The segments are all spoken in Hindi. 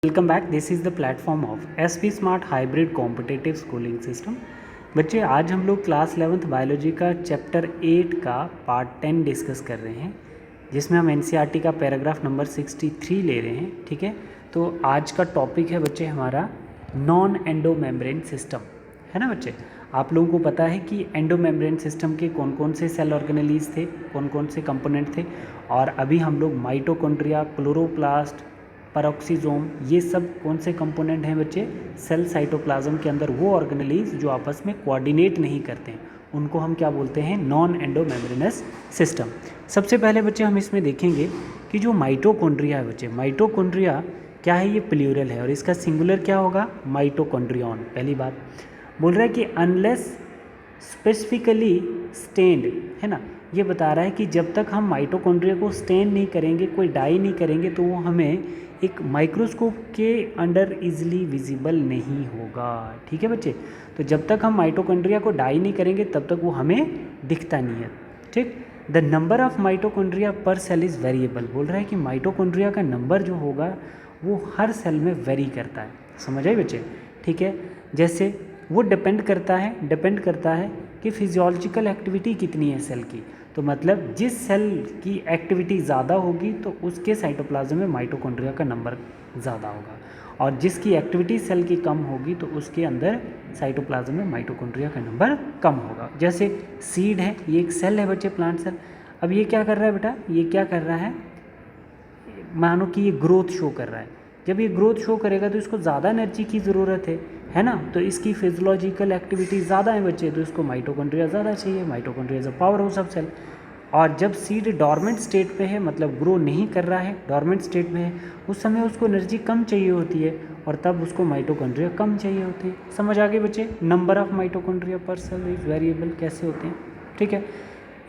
Welcome back. This is the platform of SP smart hybrid competitive schooling system. बच्चे, आज हम लोग क्लास 11th बायोलॉजी का चैप्टर 8 का पार्ट 10 डिस्कस कर रहे हैं, जिसमें हम एनसीईआरटी का पैराग्राफ नंबर 63 ले रहे हैं। ठीक है, तो आज का टॉपिक है बच्चे हमारा नॉन एंडो मेम्ब्रेन सिस्टम, है ना बच्चे। आप लोगों को पता है कि एंडो मेम्ब्रेन सिस्टम के कौन कौन से सेल ऑर्गेनेलीज थे, कौन कौन से कंपोनेंट थे, और अभी हम लोग माइटोकॉन्ड्रिया, क्लोरोप्लास्ट, पैरोक्सीसोम, ये सब कौन से कंपोनेंट हैं बच्चे, सेल साइटोप्लाज्म के अंदर वो ऑर्गेनेलीज जो आपस में कोऑर्डिनेट नहीं करते हैं, उनको हम क्या बोलते हैं, नॉन एंडो मेम्ब्रेनस सिस्टम। सबसे पहले बच्चे हम इसमें देखेंगे कि जो माइटोकॉन्ड्रिया है बच्चे, माइटोकॉन्ड्रिया क्या है, ये प्लूरल है और इसका सिंगुलर क्या होगा, माइटोकॉन्ड्रियन। पहली बात बोल रहा है कि अनलेस स्पेसिफिकली स्टेन्ड, है ना, ये बता रहा है कि जब तक हम माइटोकॉन्ड्रिया को स्टेन नहीं करेंगे, कोई डाई नहीं करेंगे, तो वो हमें एक माइक्रोस्कोप के अंडर इजीली विजिबल नहीं होगा। ठीक है बच्चे, तो जब तक हम माइटोकॉन्ड्रिया को डाई नहीं करेंगे तब तक वो हमें दिखता नहीं है। ठीक, द नंबर ऑफ माइटोकॉन्ड्रिया पर सेल इज़ वेरिएबल। बोल रहा है कि माइटोकॉन्ड्रिया का नंबर जो होगा वो हर सेल में वेरी करता है। समझ आए बच्चे? ठीक है, जैसे वो डिपेंड करता है कि फिजियोलॉजिकल एक्टिविटी कितनी है सेल की। तो मतलब जिस सेल की एक्टिविटी ज़्यादा होगी तो उसके साइटोप्लाज्म में माइटोकॉन्ड्रिया का नंबर ज़्यादा होगा, और जिसकी एक्टिविटी सेल की कम होगी तो उसके अंदर साइटोप्लाज्म में माइटोकॉन्ड्रिया का नंबर कम होगा। जैसे सीड है, ये एक सेल है बच्चे, प्लांट सेल। अब ये क्या कर रहा है बेटा, ये क्या कर रहा है, मानो कि ये ग्रोथ शो कर रहा है। जब ये ग्रोथ शो करेगा तो इसको ज़्यादा एनर्जी की ज़रूरत है ना, तो इसकी फिजियोलॉजिकल एक्टिविटी ज़्यादा है बच्चे, तो इसको माइटोकॉन्ड्रिया ज़्यादा चाहिए। Mitochondria is a power house of cell. और जब सीड डॉर्मेंट स्टेट पे है, मतलब ग्रो नहीं कर रहा है, डॉर्मेंट स्टेट में है, उस समय उसको एनर्जी कम चाहिए होती है और तब उसको माइटोकॉन्ड्रिया कम चाहिए होती है। समझ आ गए बच्चे? नंबर ऑफ माइटोकॉन्ड्रिया पर सेल इज वेरिएबल कैसे होते हैं। ठीक है,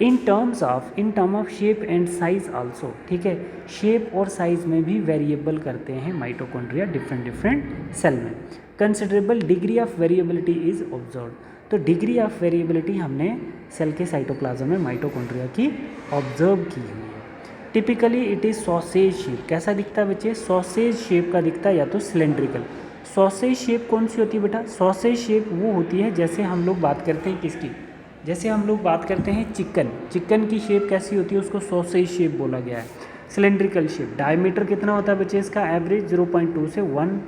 in term of shape and size also. ठीक है, शेप और साइज में भी वेरिएबल करते हैं माइटोकॉन्ड्रिया डिफरेंट सेल में। Considerable degree of variability is observe. तो डिग्री ऑफ वेरिएबिलिटी हमने सेल के साइटोप्लाज्म में माइटोकॉन्ड्रिया की ऑब्जर्व की हुई है। Typically it is sausage shape. कैसा दिखता है बच्चे? सॉसेज शेप का दिखता है, या तो सिलेंड्रिकल। सॉसेज शेप कौन सी होती है बेटा? सॉसेज शेप वो होती है, जैसे हम लोग बात करते हैं किसकी, जैसे हम लोग बात करते हैं चिकन की शेप कैसी होती है, उसको सॉसेज शेप बोला गया है, सिलेंड्रिकल शेप। डायमीटर कितना होता है बच्चे इसका? एवरेज 0.2 से 1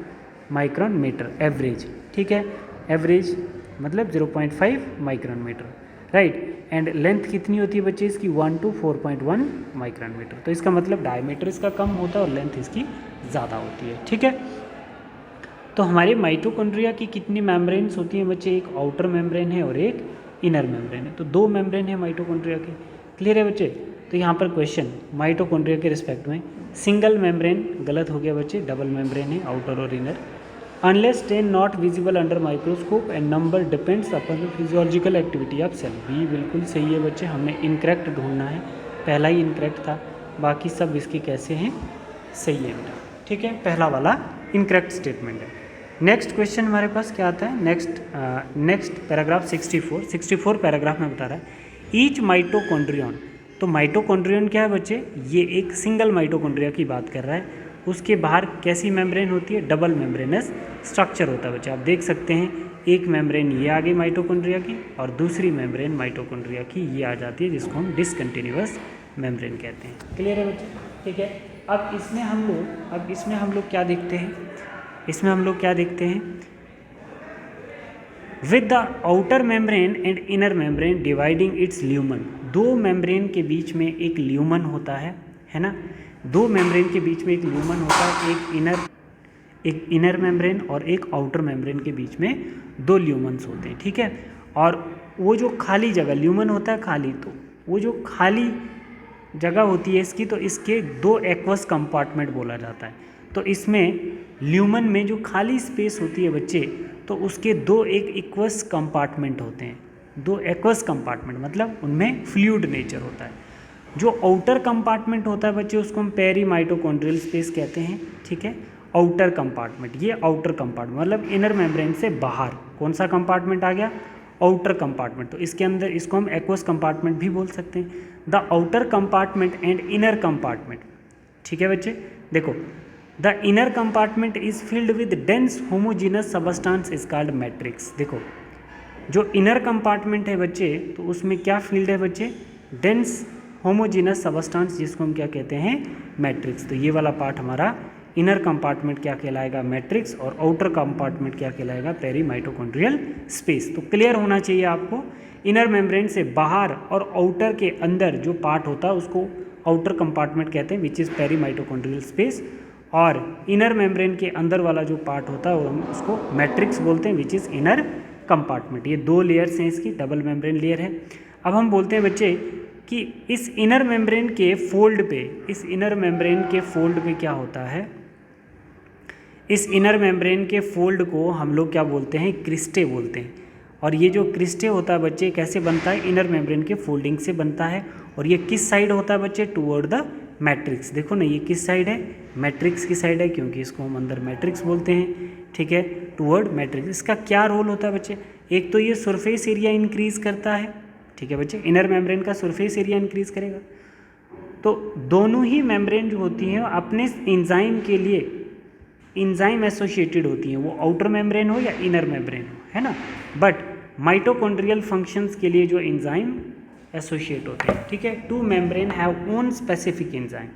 माइक्रोन मीटर एवरेज। ठीक है, एवरेज मतलब 0.5 micron metre, right. And length कितनी होती है बच्चे इसकी? 1 to 4.1 माइक्रोन मीटर। तो इसका मतलब डायमीटर इसका कम होता है और लेंथ इसकी ज़्यादा होती है। ठीक है, तो हमारे माइटोकॉन्ड्रिया की कितनी मेम्ब्रेन्स होती हैं बच्चे? एक आउटर मेम्ब्रेन है और एक इनर मेम्ब्रेन है। तो 2 मेम्ब्रेन है माइटोकॉन्ड्रिया के। क्लियर है बच्चे? तो यहाँ पर क्वेश्चन माइटोकॉन्ड्रिया के रिस्पेक्ट में, सिंगल मेम्ब्रेन गलत हो गया बच्चे, डबल मेम्ब्रेन है, आउटर और inner. Unless stain not visible under microscope and number depends upon the physiological activity of cell. B बिल्कुल सही है बच्चे, हमने इनकरेक्ट ढूंढना है, पहला ही इनकरेक्ट था, बाकी सब इसके कैसे हैं, सही है बेटा। ठीक है, पहला वाला इनकरेक्ट स्टेटमेंट है। नेक्स्ट क्वेश्चन हमारे पास क्या आता है, नेक्स्ट पैराग्राफ 64 पैराग्राफ में बता रहा है ईच माइटोकॉन्ड्रियन। तो माइटोकॉन्ड्रियन क्या है बच्चे? ये एक सिंगल माइटोकॉन्ड्रिया की बात कर रहा है। उसके बाहर कैसी मेम्ब्रेन होती है? डबल मेम्ब्रेनस स्ट्रक्चर होता है बच्चे। आप देख सकते हैं, एक मेम्ब्रेन ये आ गई माइटोकॉन्ड्रिया की और दूसरी मेम्ब्रेन माइटोकॉन्ड्रिया की ये आ जाती है, जिसको हम डिसकंटिन्यूअस मेम्ब्रेन कहते हैं। क्लियर है बच्चे? ठीक है, अब इसमें हम लोग क्या देखते हैं, इसमें हम लोग क्या देखते हैं, with the outer membrane and inner membrane dividing it's lumen. 2 membrane के बीच में एक ल्यूमन होता है ना, 2 मेम्ब्रेन के बीच में एक ल्यूमन होता है, एक इनर मेम्ब्रेन और एक आउटर मेम्ब्रेन के बीच में 2 ल्यूमन्स होते हैं। ठीक है, और वो जो खाली जगह, ल्यूमन होता है खाली, तो वो जो खाली जगह होती है इसकी, तो इसके 2 एक्वस कंपार्टमेंट बोला जाता है। तो इसमें ल्यूमन में जो खाली स्पेस होती है बच्चे, तो उसके 2 एक इक्वस कंपार्टमेंट होते हैं। 2 एक्वस कंपार्टमेंट मतलब उनमें फ्लूइड नेचर होता है। जो आउटर कंपार्टमेंट होता है बच्चे, उसको हम पेरी माइटोकॉन्ड्रियल स्पेस कहते हैं। ठीक है, आउटर कंपार्टमेंट, ये आउटर कंपार्टमेंट मतलब इनर मेम्ब्रेन से बाहर कौन सा कंपार्टमेंट आ गया? Outer compartment. तो इसके अंदर इसको हम एक्वस कंपार्टमेंट भी बोल सकते हैं। The outer compartment and inner compartment. ठीक है बच्चे, देखो the inner compartment is filled with dense homogeneous substance is called matrix. देखो जो इनर कंपार्टमेंट है बच्चे, तो उसमें क्या फील्ड है बच्चे, डेंस होमोजीनस सबस्टांस, जिसको हम क्या कहते हैं, मैट्रिक्स। तो ये वाला पार्ट हमारा इनर कंपार्टमेंट क्या कहलाएगा, मैट्रिक्स, और आउटर कंपार्टमेंट क्या कहलाएगा, पेरी माइटोकॉन्ड्रियल स्पेस। तो क्लियर होना चाहिए आपको, इनर मेम्ब्रेन से बाहर और आउटर के अंदर जो पार्ट होता है उसको आउटर कंपार्टमेंट कहते हैं, which is peri mitochondrial space, और इनर मेम्ब्रेन के अंदर वाला जो पार्ट होता है वो हम उसको मैट्रिक्स बोलते हैं, विच इज़ इनर कंपार्टमेंट। ये दो लेयर्स हैं इसकी, डबल मेम्ब्रेन लेयर है। अब हम बोलते हैं बच्चे कि इस इनर मेम्ब्रेन के फोल्ड पे, इस इनर मेम्ब्रेन के फोल्ड पे क्या होता है, इस इनर मेम्ब्रेन के फोल्ड को हम लोग क्या बोलते हैं, क्रिस्टे बोलते हैं। और ये जो क्रिस्टे होता है बच्चे कैसे बनता है, इनर मेम्ब्रेन के फोल्डिंग से बनता है। और ये किस साइड होता है बच्चे, टूवर्ड द मैट्रिक्स। देखो ना ये किस साइड है, मैट्रिक्स की साइड है, क्योंकि इसको हम अंदर मैट्रिक्स बोलते हैं, ठीक है, टूवर्ड मैट्रिक्स। इसका क्या रोल होता है बच्चे, एक तो ये सरफेस एरिया इंक्रीज करता है, ठीक है बच्चे, इनर मेम्ब्रेन का सरफेस एरिया इंक्रीज करेगा। तो दोनों ही मेम्ब्रेन जो होती हैं अपने एंजाइम के लिए एंजाइम एसोसिएटेड होती हैं, वो आउटर मेम्ब्रेन हो या इनर मेम्ब्रेन हो, है ना। बट माइटोकॉन्ड्रियल फंक्शंस के लिए जो एंजाइम एसोसिएट होते हैं, ठीक है, to membrane have own specific enzyme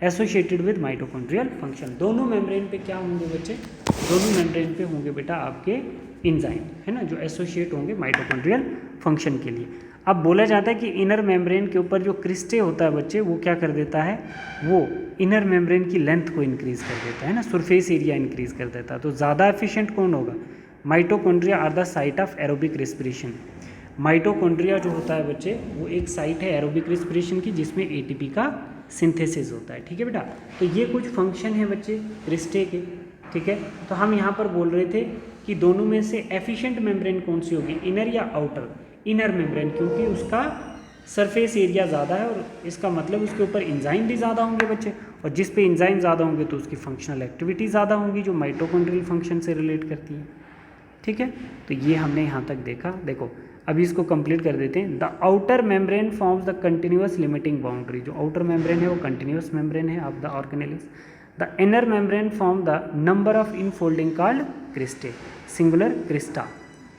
associated with mitochondrial function. दोनों मेम्ब्रेन पे क्या होंगे बच्चे, दोनों मेम्ब्रेन पे होंगे बेटा आपके एंजाइम, है ना, जो एसोसिएट होंगे माइटोकॉन्ड्रियल फंक्शन के लिए। अब बोला जाता है कि इनर मेम्ब्रेन के ऊपर जो क्रिस्टे होता है बच्चे, वो क्या कर देता है, वो इनर मेम्ब्रेन की लेंथ को इंक्रीज कर देता है ना, सरफेस एरिया इंक्रीज कर देता है। तो ज़्यादा एफिशिएंट कौन होगा, mitochondria are the site of aerobic respiration. Mitochondria जो होता है बच्चे वो एक साइट है एरोबिक रेस्पिरेशन की, जिसमें एटीपी का सिंथेसिस होता है, ठीक है बेटा। तो ये कुछ फंक्शन है बच्चे क्रिस्टे के, ठीक है। तो हम यहाँ पर बोल रहे थे कि दोनों में से एफिशिएंट मेम्ब्रेन कौन सी होगी, इनर या आउटर, इनर मेम्ब्रेन, क्योंकि उसका सरफेस एरिया ज़्यादा है और इसका मतलब उसके ऊपर एंजाइम भी ज़्यादा होंगे बच्चे, और जिस पे एंजाइम ज़्यादा होंगे तो उसकी फंक्शनल एक्टिविटी ज़्यादा होंगी जो माइटोकॉन्ड्रियल फंक्शन से रिलेट करती है, ठीक है। तो ये हमने यहाँ तक देखा। देखो अभी इसको कंप्लीट कर देते हैं। The outer membrane forms the continuous limiting boundary. जो आउटर मेम्ब्रेन है वो कंटिन्यूअस मेम्ब्रेन है of the organelles. The inner membrane form the number of infolding called cristae, singular crista,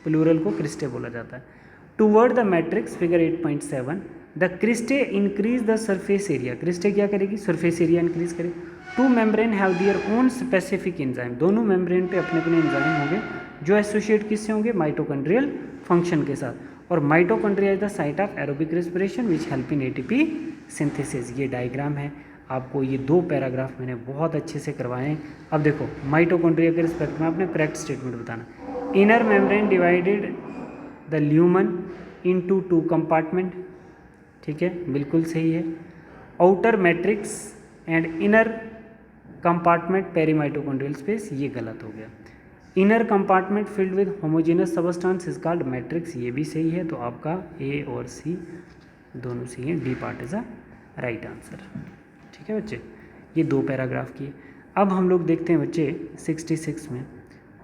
plural को क्रिस्टे बोला जाता है। Toward the matrix, figure 8.7, the cristae increase the surface area. Cristae क्या करेगी, सरफेस एरिया इंक्रीज करेगी। Two membrane have their own specific enzyme. दोनों मेम्ब्रेन पे अपने अपने एंजाइम होंगे जो एसोसिएट किससे होंगे, माइटोकॉन्ड्रियल फंक्शन के साथ। और mitochondria is the site of aerobic respiration which help in ATP synthesis. ये डायग्राम है, आपको ये दो पैराग्राफ मैंने बहुत अच्छे से करवाए हैं। अब देखो माइटोकॉन्ड्रिया के रिस्पेक्ट में आपने करेक्ट स्टेटमेंट बताना। Inner membrane divided the lumen into two compartment, ठीक है, बिल्कुल सही है। Outer matrix and inner compartment peri mitochondrial space, ये गलत हो गया। Inner compartment filled with homogenous substance is called matrix, ये भी सही है। तो आपका ए और सी दोनों सही है, D part is a right answer, ठीक है बच्चे। ये दो पैराग्राफ की। अब हम लोग देखते हैं बच्चे 66 में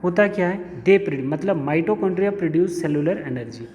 होता क्या है, दे मतलब माइटोकॉन्ड्रिया प्रोड्यूस सेलुलर एनर्जी,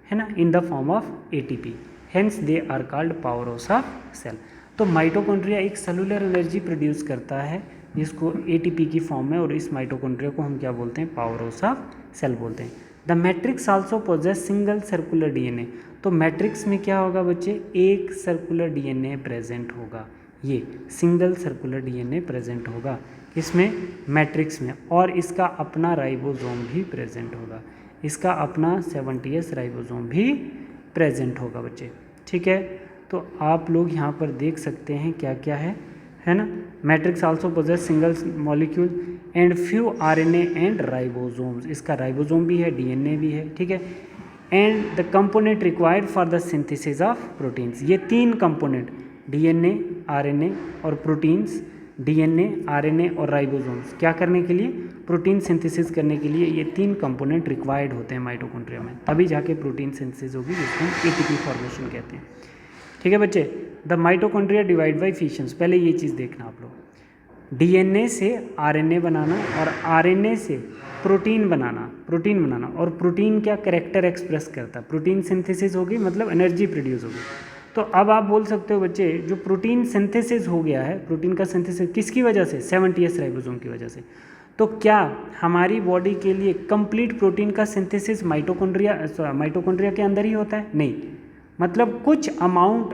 है ना, in the form of ATP, hence they are called power house of cell. तो माइटोकॉन्ड्रिया एक सेलुलर एनर्जी प्रोड्यूस करता है जिसको एटीपी की फॉर्म में, और इस माइटोकॉन्ड्रिया को हम क्या बोलते हैं, पावर हाउस ऑफ सेल बोलते हैं। The matrix also possess single circular DNA. तो मैट्रिक्स में क्या होगा बच्चे, एक सर्कुलर डीएनए प्रेजेंट होगा, ये सिंगल सर्कुलर डीएनए प्रेजेंट होगा किसमें, मैट्रिक्स में। और इसका अपना राइबोसोम भी प्रेजेंट होगा, इसका अपना 70s राइबोसोम भी प्रेजेंट होगा बच्चे, ठीक है। तो आप लोग यहाँ पर देख सकते हैं क्या क्या है ना। Matrix also possess single molecule and few RNA and ribosomes. इसका राइबोसोम भी है, डीएनए भी है, ठीक है। And the component required for the synthesis of proteins. ये तीन कंपोनेंट डीएनए, आरएनए और प्रोटीन्स, डीएनए, आरएनए और राइबोसोम्स क्या करने के लिए, प्रोटीन सिंथेसिस करने के लिए ये तीन कंपोनेंट रिक्वायर्ड होते हैं माइटोकॉन्ड्रिया में, तभी जाके प्रोटीन सिंथेसिस होगी, जिसको हम एटीपी फॉर्मेशन कहते हैं, ठीक है बच्चे। द माइटोकॉन्ड्रिया डिवाइड बाई फिशंस, पहले ये चीज़ देखना आप लोग, डीएनए से आरएनए बनाना और आरएनए से प्रोटीन बनाना, और प्रोटीन क्या करेक्टर एक्सप्रेस करता है, प्रोटीन सिंथेसिस होगी मतलब एनर्जी प्रोड्यूस होगी। तो अब आप बोल सकते हो बच्चे, जो प्रोटीन सिंथेसिस हो गया है, प्रोटीन का सिंथेसिस किसकी वजह से, 70s राइबोसोम की वजह से। तो क्या हमारी बॉडी के लिए कंप्लीट प्रोटीन का सिंथेसिस माइटोकॉन्ड्रिया के अंदर ही होता है? नहीं, मतलब कुछ अमाउंट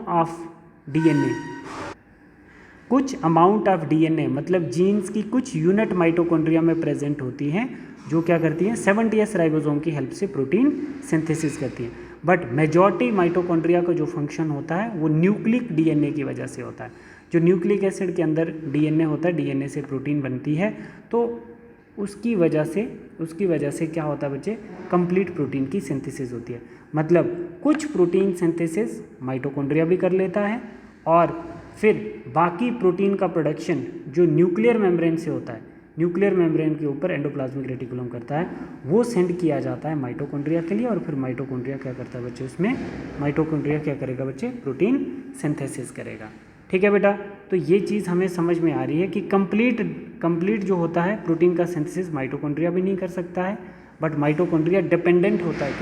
ऑफ डीएनए मतलब जीन्स की कुछ यूनिट माइटोकॉन्ड्रिया में प्रेजेंट होती हैं, जो क्या करती हैं, 70s राइबोसोम की हेल्प से प्रोटीन सिंथेसिस करती हैं। बट मेजॉरिटी माइटोकॉन्ड्रिया का जो फंक्शन होता है वो न्यूक्लिक डीएनए की वजह से होता है। जो न्यूक्लिक एसिड के अंदर डीएनए होता है, डीएनए से प्रोटीन बनती है, तो उसकी वजह से क्या होता है बच्चे, कंप्लीट प्रोटीन की सिंथेसिस होती है। मतलब कुछ प्रोटीन सिंथेसिस माइटोकॉन्ड्रिया भी कर लेता है, और फिर बाकी प्रोटीन का प्रोडक्शन जो न्यूक्लियर मेम्ब्रेन से होता है, न्यूक्लियर मेम्ब्रेन के ऊपर एंडोप्लाज्मिक रेटिकुलम करता है, वो सेंड किया जाता है माइटोकॉन्ड्रिया के लिए। और फिर माइटोकॉन्ड्रिया क्या करता है बच्चे, उसमें माइटोकॉन्ड्रिया क्या करेगा बच्चे, प्रोटीन सिंथेसिस करेगा। ठीक है बेटा, तो ये चीज़ हमें समझ में आ रही है कि कंप्लीट जो होता है प्रोटीन का सिंथेसिस माइटोकॉन्ड्रिया भी नहीं कर सकता है, बट माइटोकॉन्ड्रिया डिपेंडेंट होता है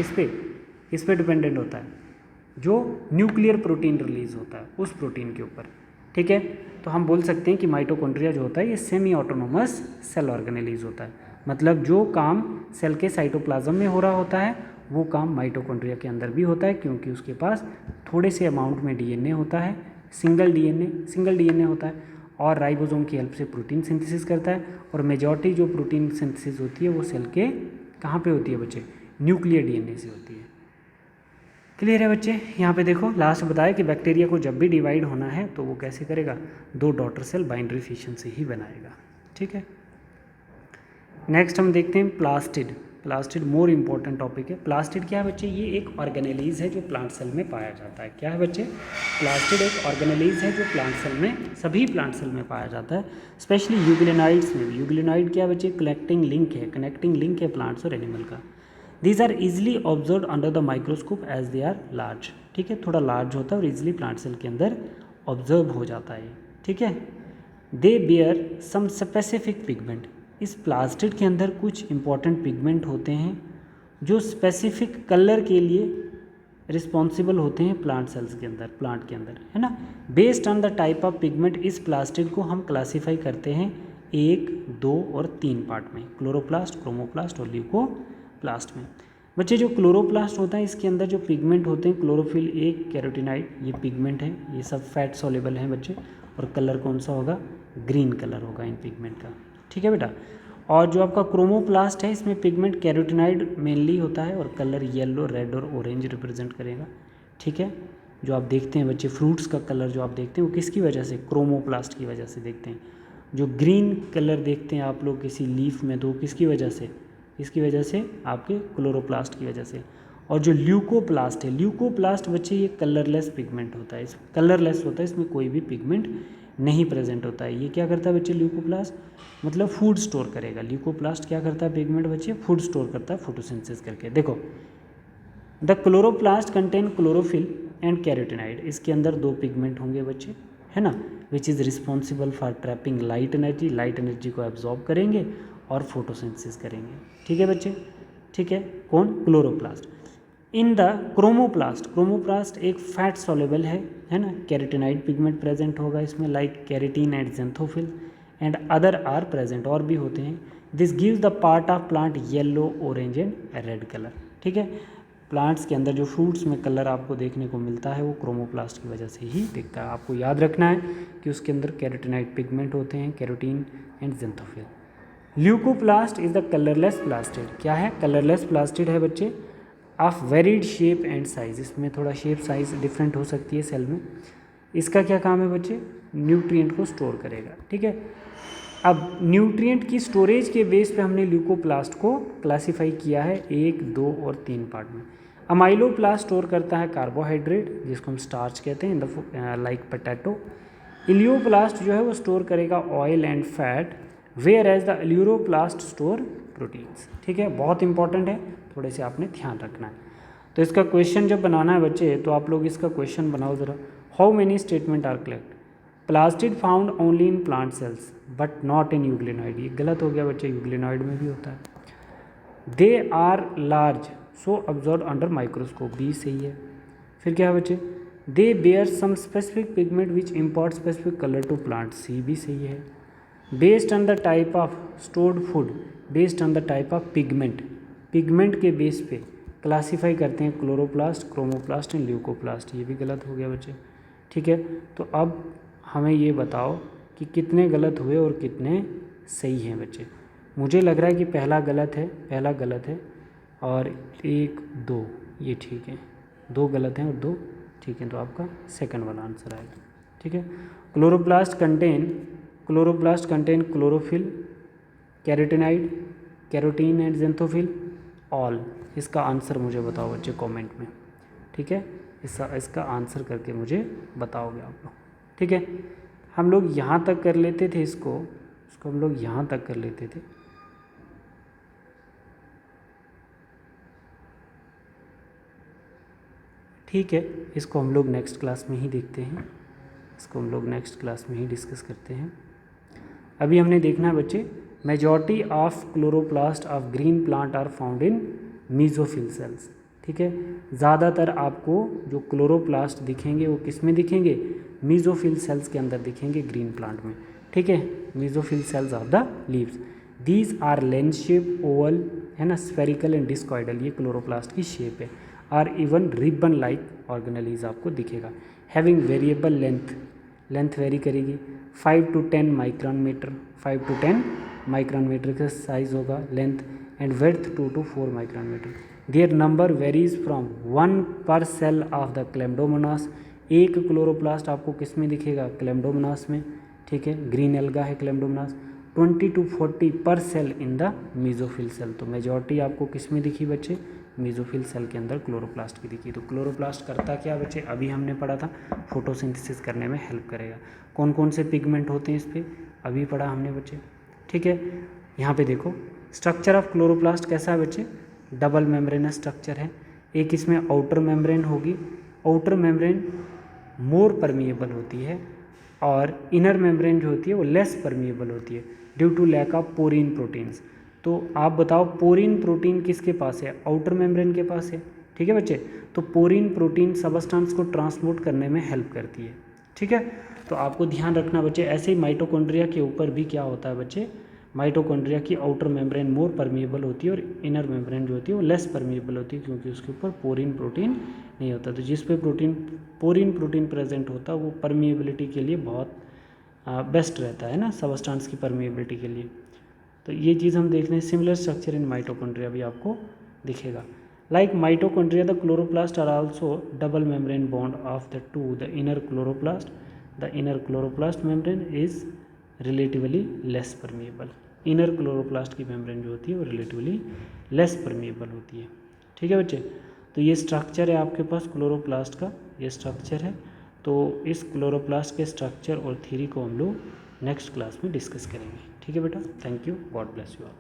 किस पे डिपेंडेंट होता है, जो न्यूक्लियर प्रोटीन रिलीज होता है उस प्रोटीन के ऊपर। ठीक है, तो हम बोल सकते हैं कि माइटोकॉन्ड्रिया जो होता है ये सेमी ऑटोनोमस सेल ऑर्गेनेलिज होता है। मतलब जो काम सेल के साइटोप्लाज्म में हो रहा होता है वो काम माइटोकॉन्ड्रिया के अंदर भी होता है, क्योंकि उसके पास थोड़े से अमाउंट में डीएनए होता है, सिंगल डीएनए होता है, और राइबोसोम की हेल्प से प्रोटीन सिंथेसिस करता है। और मेजॉरिटी जो प्रोटीन सिंथेसिस होती है वो सेल के कहाँ पे होती है बच्चे, न्यूक्लियर डीएनए से होती है। क्लियर है बच्चे? यहाँ पे देखो लास्ट बताया कि बैक्टीरिया को जब भी डिवाइड होना है तो वो कैसे करेगा, 2 डॉटर सेल बाइंडरी फिशन से ही बनाएगा। ठीक है, नेक्स्ट हम देखते हैं प्लास्टिड मोर इंपॉर्टेंट टॉपिक है। प्लास्टिड क्या है बच्चे, ये एक ऑर्गेनेलिज है जो प्लांट सेल में पाया जाता है। क्या है बच्चे, प्लास्टिड एक ऑर्गेनेलिज है जो प्लांट सेल में, सभी प्लांट सेल में पाया जाता है, स्पेशली यूग्लिनाइड्स में भी। यूग्लिनाइड क्या है बच्चे, कनेक्टिंग लिंक है प्लांट्स और एनिमल का। These are easily observe under the microscope as they are large. ठीक है, थोड़ा लार्ज होता है और इजिली प्लांट सेल के अंदर ऑब्जर्व हो जाता है। ठीक है, they bear some specific pigment. इस प्लास्टिड के अंदर कुछ इंपॉर्टेंट पिगमेंट होते हैं जो स्पेसिफिक कलर के लिए रिस्पॉन्सिबल होते हैं प्लांट के अंदर, है ना। Based on the type of pigment इस प्लास्टिड को हम क्लासीफाई करते हैं 1, 2 और 3 पार्ट में, क्लोरोप्लास्ट, क्रोमोप्लास्ट और ल्यूकोप्लास्ट में। बच्चे जो क्लोरोप्लास्ट होता है इसके अंदर जो पिगमेंट होते हैं, क्लोरोफिल 1, कैरोटीनाइड, ये पिगमेंट है, ये सब फैट सॉल्युबल हैं बच्चे, और कलर कौन सा होगा, ग्रीन कलर होगा इन पिगमेंट का। ठीक है बेटा, और जो आपका क्रोमोप्लास्ट है इसमें पिगमेंट कैरोटीनाइड मेनली होता है और कलर येलो, रेड और ऑरेंज रिप्रेजेंट करेगा। ठीक है, जो आप देखते हैं बच्चे फ्रूट्स का कलर जो आप देखते हैं वो किसकी वजह से, क्रोमोप्लास्ट की वजह से देखते हैं। जो ग्रीन कलर देखते हैं आप लोग किसी लीफ में, तो किसकी वजह से आपके क्लोरोप्लास्ट की वजह से। और जो ल्यूकोप्लास्ट बच्चे ये कलरलेस पिगमेंट होता है, इसमें कोई भी पिगमेंट नहीं प्रेजेंट होता है। ये क्या करता है बच्चे, ल्यूकोप्लास्ट मतलब फूड स्टोर करेगा। ल्यूकोप्लास्ट क्या करता है पिगमेंट बच्चे, फूड स्टोर करता है फोटोसिंथेसिस करके। देखो, the chloroplast contain chlorophyll and carotenoid. इसके अंदर 2 पिगमेंट होंगे बच्चे, है ना, which is responsible for trapping light energy को एब्जॉर्ब करेंगे और फोटोसिंथेसिस करेंगे। ठीक है बच्चे, ठीक है, कौन, क्लोरोप्लास्ट। इन द क्रोमोप्लास्ट एक फैट सॉल्युबल है ना, कैरोटीनाइड पिगमेंट प्रेजेंट होगा इसमें, like carotene and xanthophyll and other are present, और भी होते हैं। This gives the part of plant yellow, orange and red colour. ठीक है, प्लांट्स के अंदर जो फ्रूट्स में कलर आपको देखने को मिलता है वो क्रोमोप्लास्ट की वजह से ही दिखता है। आपको याद रखना है कि उसके अंदर कैरोटीनाइड पिगमेंट होते हैं, carotene and xanthophyll. Leucoplast is the colourless plastid. क्या है, कलरलेस प्लास्टिड है बच्चे, of varied shape and size. इसमें थोड़ा शेप साइज डिफरेंट हो सकती है सेल में। इसका क्या काम है बच्चे, न्यूट्रिएंट को स्टोर करेगा। ठीक है, अब न्यूट्रिएंट की स्टोरेज के बेस पे हमने ल्यूकोप्लास्ट को क्लासीफाई किया है 1, 2 और 3 पार्ट में। अमाइलोप्लास्ट स्टोर करता है कार्बोहाइड्रेट जिसको हम स्टार्च कहते हैं, in the like potato. Elaioplast जो है वो स्टोर करेगा oil and fat, whereas the aleuroplast store proteins. ठीक है, बहुत इंपॉर्टेंट है, थोड़े से आपने ध्यान रखना है। तो इसका क्वेश्चन जब बनाना है बच्चे तो आप लोग इसका क्वेश्चन बनाओ ज़रा। How many statement are correct, plastid found only in plant cells but not in euglenoid. ये गलत हो गया बच्चे, यूग्लिनॉइड में भी होता है। They are large so observe under microscope, भी सही है। फिर क्या है बच्चे, they bear some specific pigment which import specific colour to plant, c भी सही है। Based on the type of stored food, based on the type of pigment, pigment के बेस पे क्लासीफाई करते हैं क्लोरोप्लास्ट, क्रोमोप्लास्ट एंड ल्यूकोप्लास्ट, ये भी गलत हो गया बच्चे। ठीक है, तो अब हमें ये बताओ कि कितने गलत हुए और कितने सही हैं बच्चे। मुझे लग रहा है कि पहला गलत है और 1 2 ये ठीक है, 2 गलत हैं और 2 ठीक है, तो आपका सेकंड वाला आंसर आएगा। ठीक है, chloroplast contain chlorophyll, carotenoid, carotene and xanthophyll, all. इसका आंसर मुझे बताओ बच्चे कमेंट में। ठीक है, इसका आंसर करके मुझे बताओगे आप लोग। ठीक है, हम लोग यहाँ तक कर लेते थे, इसको हम लोग यहाँ तक कर लेते थे। ठीक है, इसको हम लोग नेक्स्ट क्लास में ही देखते हैं, इसको हम लोग नेक्स्ट क्लास में ही डिस्कस करते हैं। अभी हमने देखना है बच्चे, majority of chloroplast of green plant are found in mesophyll cells. ठीक है, ज़्यादातर आपको जो क्लोरोप्लास्ट दिखेंगे वो किस में दिखेंगे, मीजोफिल सेल्स के अंदर दिखेंगे ग्रीन प्लांट में। ठीक है, mesophyll cells of the leaves, these are lens shape, oval है ना, स्फेरिकल एंड डिस्कॉइडल, ये क्लोरोप्लास्ट की शेप है। Are even ribbon like organelles आपको दिखेगा। हैविंग वेरिएबल लेंथ वेरी करेगी, 5 to 10 micron metre, 5 to 10 micron metre का साइज होगा length, and width 2 to 4 micron metre. Their number varies from 1 per cell of the क्लेम्डोमोनास, एक क्लोरोप्लास्ट आपको किस में दिखेगा, क्लेम्डोमोनास में। ठीक है, ग्रीन एल्गा है क्लेम्डोमोनास। 20 to 40 per cell in the mesophyll cell, तो मेजॉरिटी आपको किस में दिखी बच्चे, मीजोफिल सेल के अंदर क्लोरोप्लास्ट की दिखी। तो क्लोरोप्लास्ट करता क्या बच्चे, अभी हमने पढ़ा था, फोटोसिंथेसिस करने में हेल्प करेगा। कौन कौन से पिगमेंट होते हैं इस पर अभी पढ़ा हमने बच्चे। ठीक है, यहाँ पे देखो स्ट्रक्चर ऑफ क्लोरोप्लास्ट कैसा है बच्चे, डबल मेम्ब्रेनस स्ट्रक्चर है। एक इसमें आउटर मेम्ब्रेन होगी, आउटर मेम्ब्रेन मोर परमिएबल होती है, और इनर मेम्ब्रेन जो होती है वो लेस परमिएबल होती है due to lack of porin proteins. तो आप बताओ पोरीन प्रोटीन किसके पास है, आउटर मेम्ब्रेन के पास है। ठीक है बच्चे, तो पोरीन प्रोटीन सबस्टेंस को ट्रांसपोर्ट करने में हेल्प करती है। ठीक है, तो आपको ध्यान रखना बच्चे, ऐसे ही माइटोकॉन्ड्रिया के ऊपर भी क्या होता है बच्चे, माइटोकॉन्ड्रिया की आउटर मेम्ब्रेन मोर परमिएबल होती है और इनर मेम्ब्रेन जो होती है वो लेस परमिएबल होती है, क्योंकि उसके ऊपर पोरीन प्रोटीन नहीं होता। तो जिस पे पोरीन प्रोटीन प्रेजेंट होता है वो परमिएबिलिटी के लिए बहुत बेस्ट रहता है ना, सबस्टेंस की परमिएबिलिटी के लिए। तो ये चीज़ हम देख लें, सिमिलर स्ट्रक्चर इन माइटोकॉन्ड्रिया भी आपको दिखेगा। Like mitochondria the chloroplast are also double membrane bond of the two the inner chloroplast, the inner chloroplast membrane is relatively less permeable. Inner chloroplast की मेम्ब्रेन जो होती है वो रिलेटिवली लेस परमिएबल होती है। ठीक है बच्चे, तो ये स्ट्रक्चर है आपके पास क्लोरोप्लास्ट का, ये स्ट्रक्चर है। तो इस क्लोरोप्लास्ट के स्ट्रक्चर और थ्योरी को हम लोग नेक्स्ट क्लास में डिस्कस करेंगे। ठीक है बेटा, thank you, God bless you all.